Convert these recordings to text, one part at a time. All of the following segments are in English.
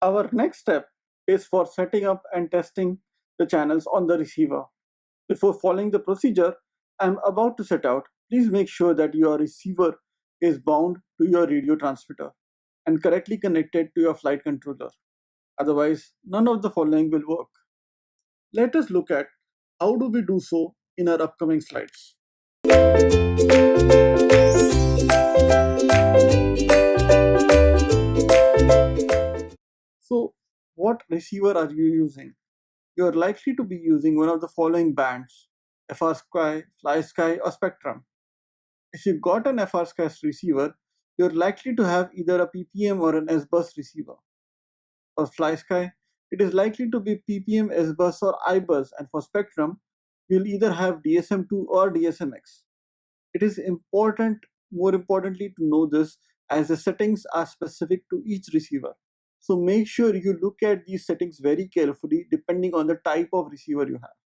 Our next step is for setting up and testing the channels on the receiver. Before following the procedure I'm about to set out, please make sure that your receiver is bound to your radio transmitter and correctly connected to your flight controller. Otherwise, none of the following will work. Let us look at how do we do so in our upcoming slides. So, what receiver are you using? You are likely to be using one of the following bands: FR Sky, Fly Sky, or Spectrum. If you got an FR Sky receiver, you're likely to have either a PPM or an S-bus receiver. For Fly Sky, it is likely to be PPM, S-bus, or I-bus, and for Spectrum, you'll either have DSM2 or DSMX. It is more importantly, to know this as the settings are specific to each receiver. So make sure you look at these settings very carefully depending on the type of receiver you have.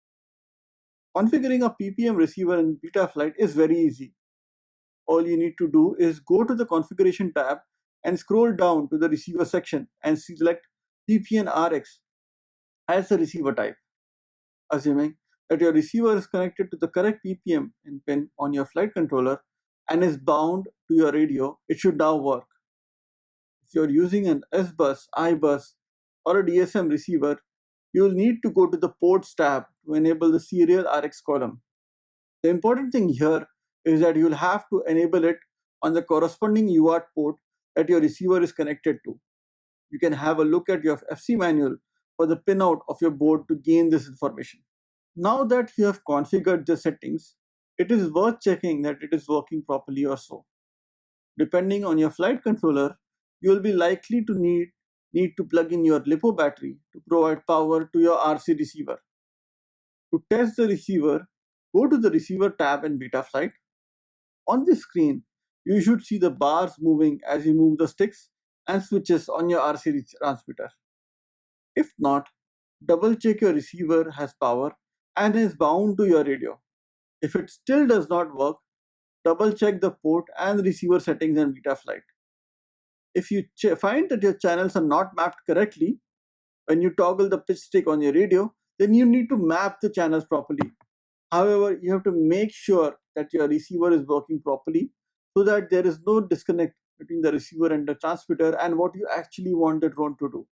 Configuring a PPM receiver in Betaflight is very easy. All you need to do is go to the configuration tab and scroll down to the receiver section and select PPN RX as the receiver type. Assuming that your receiver is connected to the correct PPM and pin on your flight controller and is bound to your radio, it should now work. If you're using an S-bus, I-bus, or a DSM receiver, you will need to go to the ports tab to enable the serial RX column. The important thing here is that you'll have to enable it on the corresponding UART port that your receiver is connected to. You can have a look at your FC manual for the pinout of your board to gain this information. Now that you have configured the settings, it is worth checking that it is working properly or so. Depending on your flight controller, you will be likely to need to plug in your LiPo battery to provide power to your RC receiver. To test the receiver, go to the receiver tab in Betaflight. On the screen, you should see the bars moving as you move the sticks and switches on your RC transmitter. If not, double check your receiver has power and is bound to your radio. If it still does not work, double check the port and receiver settings in Betaflight. If you find that your channels are not mapped correctly, when you toggle the pitch stick on your radio, then you need to map the channels properly. However, you have to make sure that your receiver is working properly so that there is no disconnect between the receiver and the transmitter and what you actually want the drone to do.